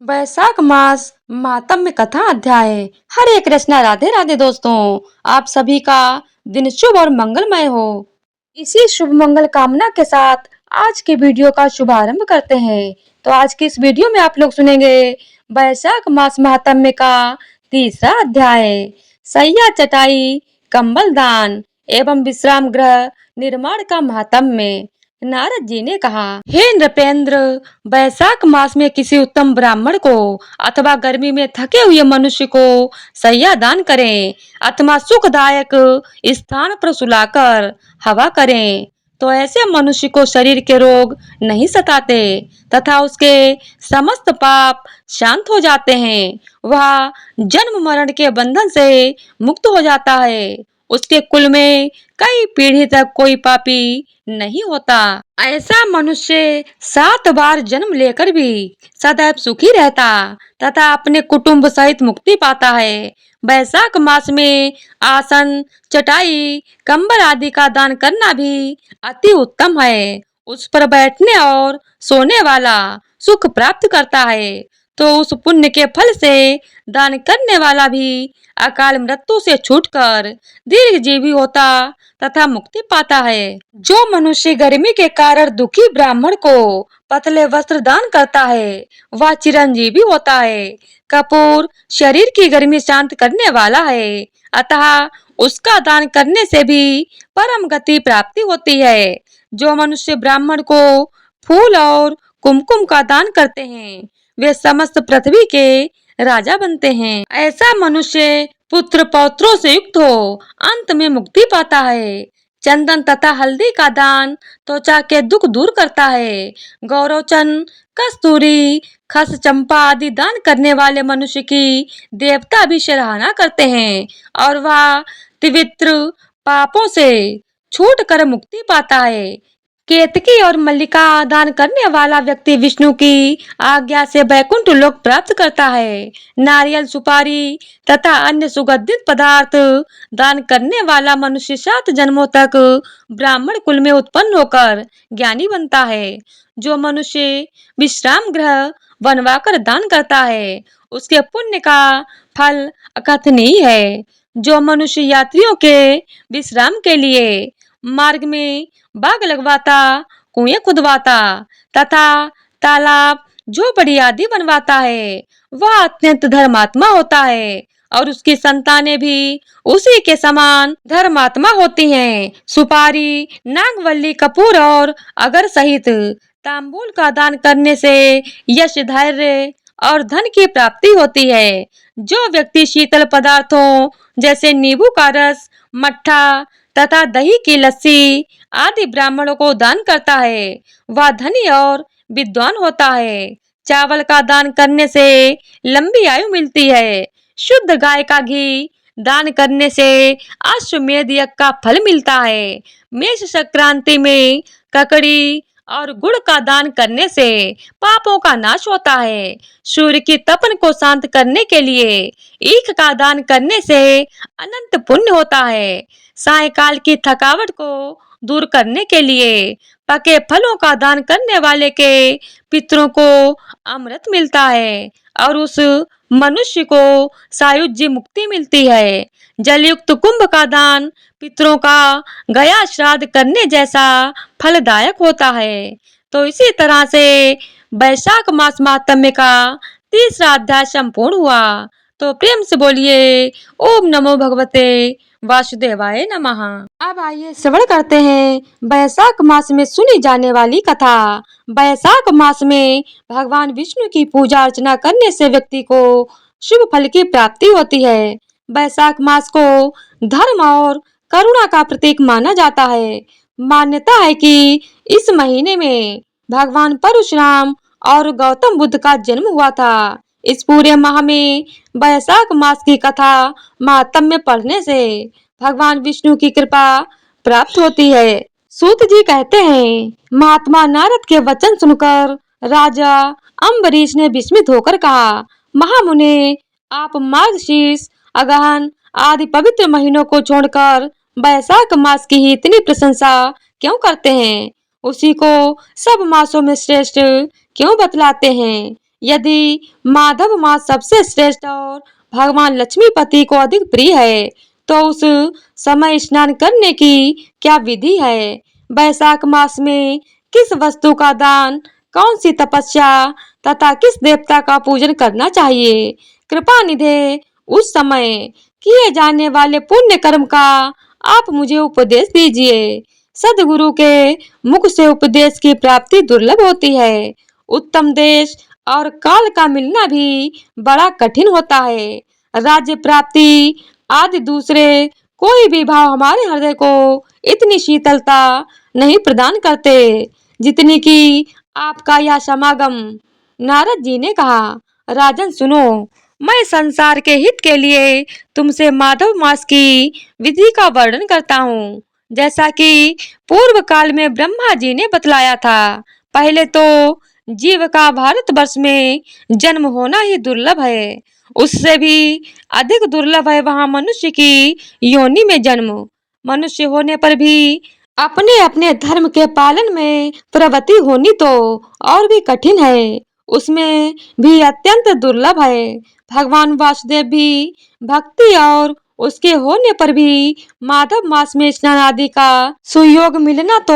वैशाख मास महात्म्य कथा अध्याय। हरे कृष्णा, राधे राधे दोस्तों। आप सभी का दिन शुभ और मंगलमय हो। इसी शुभ मंगल कामना के साथ आज के वीडियो का शुभारंभ करते हैं। तो आज की इस वीडियो में आप लोग सुनेंगे वैशाख मास महात्म्य का तीसरा अध्याय, सैया चटाई कंबल दान एवं विश्राम गृह निर्माण का महात्म्य। नारद जी ने कहा, हे नृपेंद्र, वैशाख मास में किसी उत्तम ब्राह्मण को अथवा गर्मी में थके हुए मनुष्य को शैया दान करें अथवा सुखदायक स्थान पर सुलाकर हवा करें तो ऐसे मनुष्य को शरीर के रोग नहीं सताते तथा उसके समस्त पाप शांत हो जाते हैं। वह जन्म मरण के बंधन से मुक्त हो जाता है। उसके कुल में कई पीढ़ी तक कोई पापी नहीं होता। ऐसा मनुष्य 7 बार जन्म लेकर भी सदैव सुखी रहता तथा अपने कुटुंब सहित मुक्ति पाता है। वैशाख मास में आसन, चटाई, कंबल आदि का दान करना भी अति उत्तम है। उस पर बैठने और सोने वाला सुख प्राप्त करता है। तो उस पुण्य के फल से दान करने वाला भी अकाल मृत्यु से छूटकर दीर्घ जीवी होता तथा मुक्ति पाता है। जो मनुष्य गर्मी के कारण दुखी ब्राह्मण को पतले वस्त्र दान करता है वह चिरंजीवी होता है। कपूर शरीर की गर्मी शांत करने वाला है, अतः उसका दान करने से भी परम गति प्राप्ति होती है। जो मनुष्य ब्राह्मण को फूल और कुमकुम का दान करते हैं वे समस्त पृथ्वी के राजा बनते हैं। ऐसा मनुष्य पुत्र पौत्रों से युक्त हो अंत में मुक्ति पाता है। चंदन तथा हल्दी का दान त्वचा के दुख दूर करता है। गौरवचन, कस्तूरी, खस, चंपा आदि दान करने वाले मनुष्य की देवता भी सराहना करते हैं और वह पवित्र पापों से छूट कर मुक्ति पाता है। केतकी और मल्लिका दान करने वाला व्यक्ति विष्णु की आज्ञा से वैकुंठ लोक प्राप्त करता है। नारियल, सुपारी तथा अन्य सुगंधित पदार्थ दान करने वाला मनुष्य 7 जन्मों तक ब्राह्मण कुल में उत्पन्न होकर ज्ञानी बनता है। जो मनुष्य विश्राम गृह बनवाकर दान करता है उसके पुण्य का फल अकथनीय है। जो मनुष्य यात्रियों के विश्राम के लिए मार्ग में बाग लगवाता, कुएं खुदवाता तथा तालाब, झोपड़ी आदि बनवाता है वह अत्यंत धर्मात्मा होता है और उसकी संतानें भी उसी के समान धर्मात्मा होती हैं। सुपारी, नागवल्ली, कपूर और अगर सहित तांबूल का दान करने से यश, धैर्य और धन की प्राप्ति होती है। जो व्यक्ति शीतल पदार्थों जैसे नींबू का रस, मट्ठा तथा दही की लस्सी आदि ब्राह्मणों को दान करता है वह धनी और विद्वान होता है। चावल का दान करने से लंबी आयु मिलती है। शुद्ध गाय का घी दान करने से अश्वमेध यज्ञ का फल मिलता है। मेष संक्रांति में ककड़ी और गुड़ का दान करने से पापों का नाश होता है। सूर्य की तपन को शांत करने के लिए ईख का दान करने से अनंत पुण्य होता है। सायकाल की थकावट को दूर करने के लिए पके फलों का दान करने वाले के पितरों को अमृत मिलता है और उस मनुष्य को सायुज्य मुक्ति मिलती है। जलयुक्त कुंभ का दान पितरों का गया श्राद्ध करने जैसा फलदायक होता है। तो इसी तरह से वैशाख मास महात्म्य का तीसरा अध्याय संपूर्ण हुआ। तो प्रेम से बोलिए ओम नमो भगवते वासुदेवाय नमः। अब आइए श्रवण करते हैं वैशाख मास में सुनी जाने वाली कथा। वैशाख मास में भगवान विष्णु की पूजा अर्चना करने से व्यक्ति को शुभ फल की प्राप्ति होती है। वैशाख मास को धर्म और करुणा का प्रतीक माना जाता है। मान्यता है कि इस महीने में भगवान परशुराम और गौतम बुद्ध का जन्म हुआ था। इस पूरे माह में वैशाख मास की कथा महात्म्य पढ़ने से भगवान विष्णु की कृपा प्राप्त होती है। सूत जी कहते हैं, महात्मा नारद के वचन सुनकर राजा अम्बरीश ने विस्मित होकर कहा, महामुने, आप मार्गशीर्ष, अगहन आदि पवित्र महीनों को छोड़कर वैशाख मास की ही इतनी प्रशंसा क्यों करते हैं? उसी को सब मासों में श्रेष्ठ क्यों बतलाते हैं? यदि माधव मास सबसे श्रेष्ठ और भगवान लक्ष्मीपति को अधिक प्रिय है, तो उस समय स्नान करने की क्या विधि है? वैशाख मास में किस वस्तु का दान, कौन सी तपस्या तथा किस देवता का पूजन करना चाहिए? कृपा निधे, उस समय किए जाने वाले पुण्य कर्म का आप मुझे उपदेश दीजिए। सदगुरु के मुख से उपदेश की प्राप्ति दुर्लभ होती है। उत्तम देश और काल का मिलना भी बड़ा कठिन होता है। राज्य प्राप्ति आदि दूसरे कोई भी भाव हमारे हृदय को इतनी शीतलता नहीं प्रदान करते जितनी कि आपका यह समागम। नारद जी ने कहा, राजन सुनो, मैं संसार के हित के लिए तुमसे माधव मास की विधि का वर्णन करता हूँ। जैसा कि पूर्व काल में ब्रह्मा जी ने बतलाया था। पहले तो जीव का भारतवर्ष में जन्म होना ही दुर्लभ है। उससे भी अधिक दुर्लभ है वहां मनुष्य की योनि में जन्म। मनुष्य होने पर भी अपने अपने धर्म के पालन में प्रवृत्ति होनी तो और भी कठिन है, उसमें भी अत्यंत दुर्लभ है। भगवान वासुदेव भी भक्ति और उसके होने पर भी माधव मास में स्नान आदि का सुयोग मिलना तो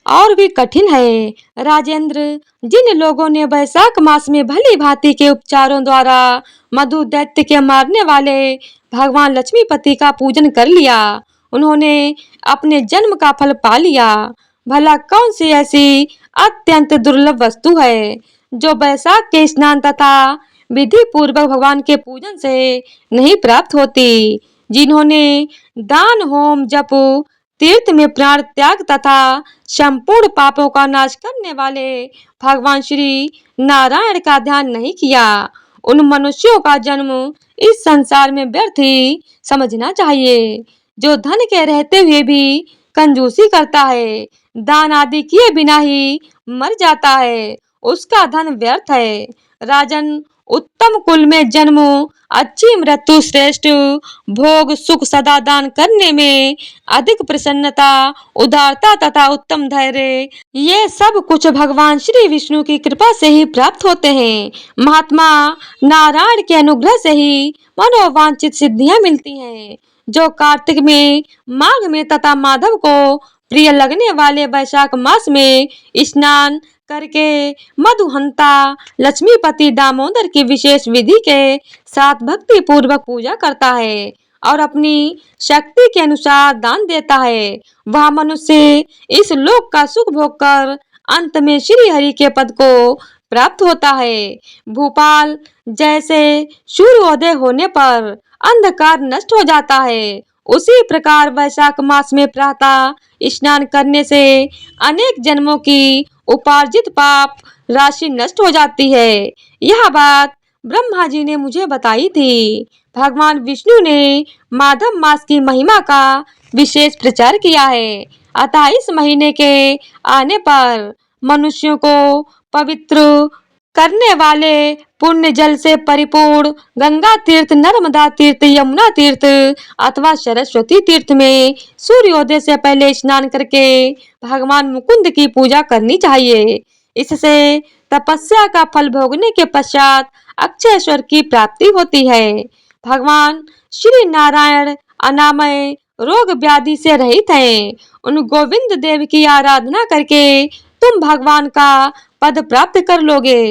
और भी कठिन है। राजेंद्र, जिन लोगों ने वैशाख मास में भली भांति के उपचारों द्वारा मधु दैत्य के मारने वाले भगवान लक्ष्मीपति का पूजन कर लिया, उन्होंने अपने जन्म का फल पा लिया। भला कौन सी ऐसी अत्यंत दुर्लभ वस्तु है जो वैशाख के स्नान तथा विधि पूर्वक भगवान के पूजन से नहीं प्राप्त होती? जिन्होंने दान, होम, जप, तीर्थ में प्राण त्याग तथा संपूर्ण पापों का नाश करने वाले भगवान श्री नारायण का ध्यान नहीं किया, उन मनुष्यों का जन्म इस संसार में व्यर्थ ही समझना चाहिए। जो धन के रहते हुए भी कंजूसी करता है, दान आदि किए बिना ही मर जाता है, उसका धन व्यर्थ है। राजन, उत्तम कुल में जन्म, अच्छी मृत्यु, श्रेष्ठ भोग, सुख सदा दान करने में अधिक प्रसन्नता, उदारता तथा उत्तम धैर्य, ये सब कुछ भगवान श्री विष्णु की कृपा से ही प्राप्त होते हैं। महात्मा नारायण के अनुग्रह से ही मनोवांछित सिद्धियां मिलती हैं। जो कार्तिक में, माघ में तथा माधव को प्रिय लगने वाले वैशाख मास में स्नान करके मधुहंता लक्ष्मीपति दामोदर की विशेष विधि के साथ भक्ति पूर्वक पूजा करता है और अपनी शक्ति के अनुसार दान देता है, वह मनुष्य इस लोक का सुख भोग कर अंत में श्री हरि के पद को प्राप्त होता है। भूपाल जैसे सूर्योदय होने पर अंधकार नष्ट हो जाता है, उसी प्रकार वैशाख मास में प्रातः स्नान करने से अनेक जन्मों की उपार्जित पाप राशि नष्ट हो जाती है। यह बात ब्रह्मा जी ने मुझे बताई थी। भगवान विष्णु ने माधव मास की महिमा का विशेष प्रचार किया है। अतः इस महीने के आने पर मनुष्यों को पवित्र करने वाले पुण्य जल से परिपूर्ण गंगा तीर्थ, नर्मदा तीर्थ, यमुना तीर्थ अथवा सरस्वती तीर्थ में सूर्योदय से पहले स्नान करके भगवान मुकुंद की पूजा करनी चाहिए। इससे तपस्या का फल भोगने के पश्चात अक्षय स्वर्ग की प्राप्ति होती है। भगवान श्री नारायण अनामय, रोग व्याधि से रहित हैं। उन गोविंद देव की आराधना करके तुम भगवान का पद प्राप्त कर लोगे।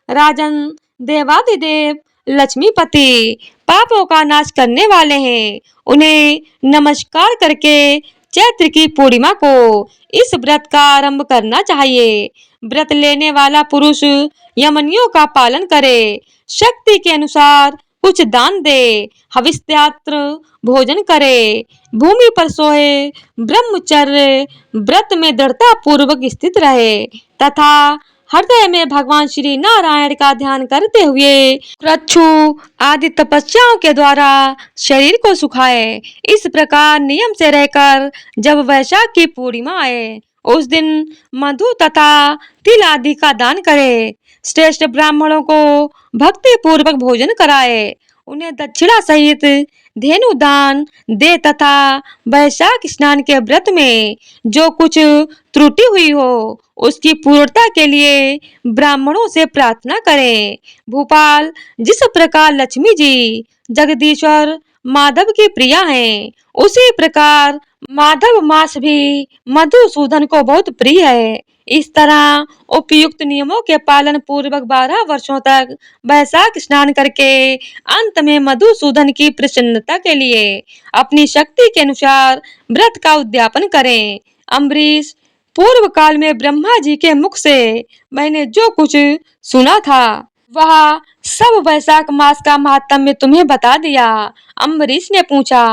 राजन, देवादिदेव लक्ष्मीपति पापों का नाश करने वाले हैं। उन्हें नमस्कार करके चैत्र की पूर्णिमा को इस व्रत का आरंभ करना चाहिए। व्रत लेने वाला पुरुष यमनियों का पालन करे, शक्ति के अनुसार कुछ दान दे, हविष्यास्त्र भोजन करे, भूमि पर सोए, ब्रह्मचर्य व्रत में दृढ़ता पूर्वक स्थित रहे तथा हृदय में भगवान श्री नारायण का ध्यान करते हुए प्रक्षु आदि तपस्याओं के द्वारा शरीर को सुखाए। इस प्रकार नियम से रहकर जब वैशाख की पूर्णिमा आए, उस दिन मधु तथा तिल आदि का दान करे, श्रेष्ठ ब्राह्मणों को भक्ति पूर्वक भोजन कराए, उन्हें दक्षिणा सहित धेनु दान दे तथा वैशाख स्नान के व्रत में जो कुछ त्रुटि हुई हो उसकी पूर्णता के लिए ब्राह्मणों से प्रार्थना करें। भूपाल, जिस प्रकार लक्ष्मी जी जगदीश्वर माधव की प्रिया हैं, उसी प्रकार माधव मास भी मधुसूदन को बहुत प्रिय है। इस तरह उपयुक्त नियमों के पालन पूर्वक 12 वर्षों तक वैशाख स्नान करके अंत में मधुसूदन की प्रसन्नता के लिए अपनी शक्ति के अनुसार व्रत का उद्यापन करें। अम्बरीश, पूर्व काल में ब्रह्मा जी के मुख से मैंने जो कुछ सुना था वह सब वैशाख मास का महात्म्य तुम्हें बता दिया। अम्बरीश ने पूछा,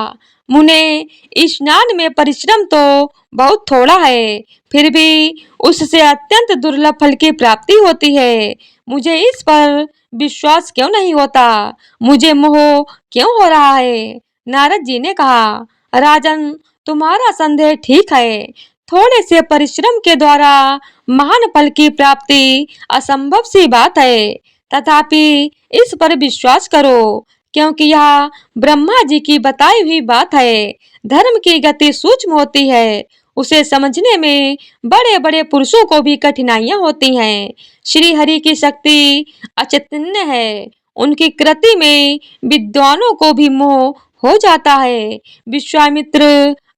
मुने, स्नान में परिश्रम तो बहुत थोड़ा है, फिर भी उससे अत्यंत दुर्लभ फल की प्राप्ति होती है। मुझे इस पर विश्वास क्यों नहीं होता? मुझे मोह क्यों हो रहा है? नारद जी ने कहा, राजन, तुम्हारा संदेह ठीक है। थोड़े से परिश्रम के द्वारा महान फल की प्राप्ति असंभव सी बात है। तथापि इस पर विश्वास करो, क्योंकि यह ब्रह्मा जी की बताई हुई बात है। धर्म की गति सूक्ष्म होती है, उसे समझने में बड़े बड़े पुरुषों को भी कठिनाइयां होती हैं। श्री हरि की शक्ति अचिंत्य है, उनकी कृति में विद्वानों को भी मोह हो जाता है। विश्वामित्र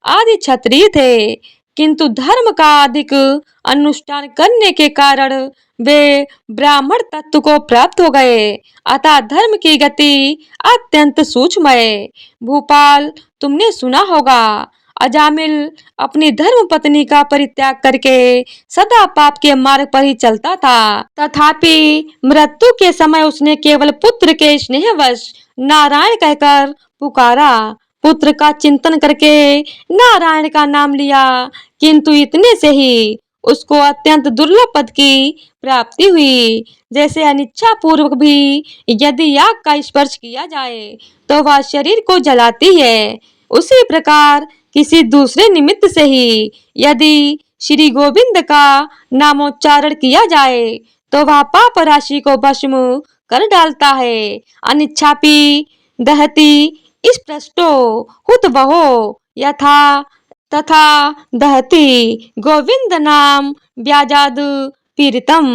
आदि क्षत्रिय थे, किंतु धर्म का अधिक अनुष्ठान करने के कारण वे ब्राह्मण तत्व को प्राप्त हो गए। अतः धर्म की गति अत्यंत सूक्ष्म है। भूपाल, तुमने सुना होगा, अजामिल अपनी धर्म पत्नी का परित्याग करके सदा पाप के मार्ग पर ही चलता था। तथापि मृत्यु के समय उसने केवल पुत्र के स्नेहवश नारायण कहकर पुकारा। पुत्र का चिंतन करके नारायण का नाम लिया, किंतु इतने से ही उसको अत्यंत दुर्लभ पद की प्राप्ति हुई। जैसे अनिच्छा पूर्वक भी यदि आग का स्पर्श किया जाए तो वह शरीर को जलाती है, उसी प्रकार किसी दूसरे निमित्त से ही यदि श्री गोविंद का नामोच्चारण किया जाए तो वह पाप राशि को भस्म कर डालता है। अनिच्छापि दहति स्पृष्टो हुत बहो यथा तथा दहति गोविंद नाम व्याजाद पीड़ितम।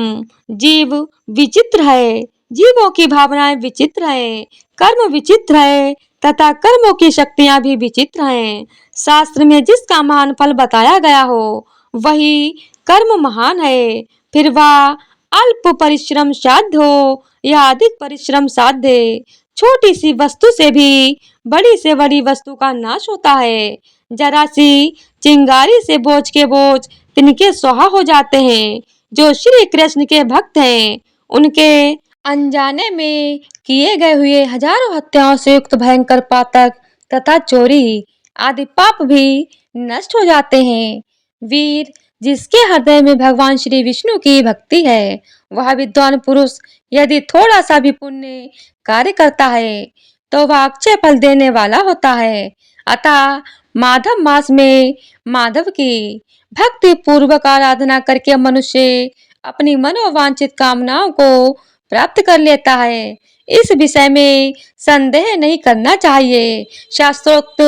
जीव विचित्र है, जीवों की भावनाएं विचित्र है, कर्म विचित्र है तथा कर्मों की शक्तियां भी विचित्र हैं। शास्त्र में जिसका महान फल बताया गया हो वही कर्म महान है, फिर वह अल्प परिश्रम साध्य हो या अधिक परिश्रम साध्य। छोटी सी वस्तु से भी बड़ी से बड़ी वस्तु का नाश होता है। जरा सी चिंगारी से बोझ के बोझ तिनके स्वाहा हो जाते हैं। जो श्री कृष्ण के भक्त हैं उनके अनजाने में किए गए हुए हजारों हत्याओं से युक्त भयंकर पातक तथा चोरी आदि पाप भी नष्ट हो जाते हैं। वीर, जिसके हृदय में भगवान श्री विष्णु की भक्ति है वह विद्वान पुरुष यदि थोड़ा सा भी पुण्य कार्य करता है तो वह अक्षय फल देने वाला होता है। अतः माधव मास में माधव की भक्ति पूर्वक आराधना करके मनुष्य अपनी मनोवांछित कामनाओं को प्राप्त कर लेता है। इस विषय में संदेह नहीं करना चाहिए। शास्त्रोक्त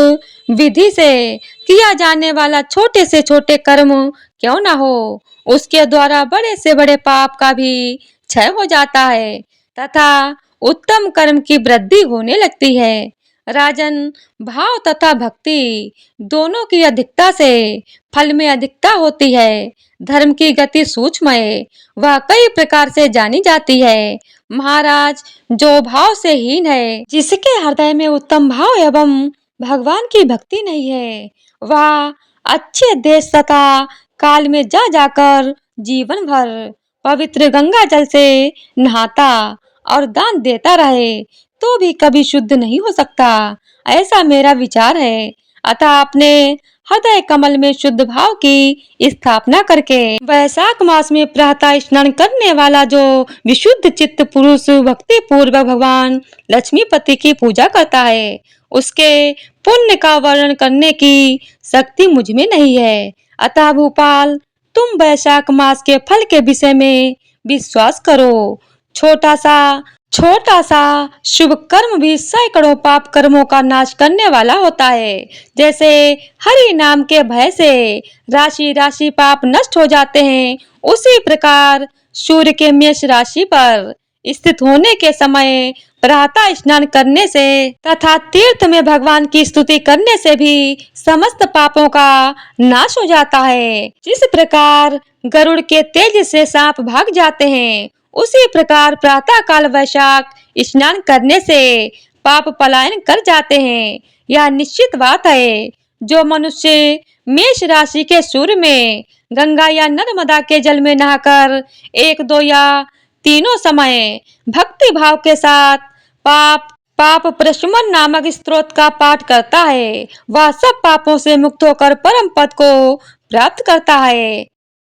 विधि से किया जाने वाला छोटे से छोटे कर्म क्यों ना हो, उसके द्वारा बड़े से बड़े पाप का भी क्षय हो जाता है तथा उत्तम कर्म की वृद्धि होने लगती है। राजन, भाव तथा भक्ति दोनों की अधिकता से फल में अधिकता होती है। धर्म की गति सूक्ष्म है, वह कई प्रकार से जानी जाती है। महाराज, जो भाव से हीन है, जिसके हृदय में उत्तम भाव एवं भगवान की भक्ति नहीं है, वह अच्छे देश तथा काल में जा जाकर जीवन भर पवित्र गंगा जल से नहाता और दान देता रहे तो भी कभी शुद्ध नहीं हो सकता, ऐसा मेरा विचार है। अतः अपने हृदय कमल में शुद्ध भाव की स्थापना करके वैशाख मास में प्रातः स्नान करने वाला जो विशुद्ध चित्त पुरुष भक्ति पूर्वक भगवान लक्ष्मीपति की पूजा करता है, उसके पुण्य का वर्णन करने की शक्ति मुझ में नहीं है। अतः भूपाल, तुम वैशाख मास के फल के विषय में विश्वास करो। छोटा सा छोटा सा शुभ कर्म भी सैकड़ों पाप कर्मों का नाश करने वाला होता है। जैसे हरि नाम के भय से राशि राशि पाप नष्ट हो जाते हैं, उसी प्रकार सूर्य के मेष राशि पर स्थित होने के समय प्रातः स्नान करने से तथा तीर्थ में भगवान की स्तुति करने से भी समस्त पापों का नाश हो जाता है। जिस प्रकार गरुड़ के तेज से सांप भाग जाते हैं, उसी प्रकार प्रातः काल वैशाख स्नान करने से पाप पलायन कर जाते हैं। यह निश्चित बात है। जो मनुष्य मेष राशि के सूर्य में गंगा या नर्मदा के जल में नहाकर एक दो या तीनों समय भक्ति भाव के साथ पाप पाप प्रशमन नामक स्तोत्र का पाठ करता है, वह सब पापों से मुक्त होकर परम पद को प्राप्त करता है।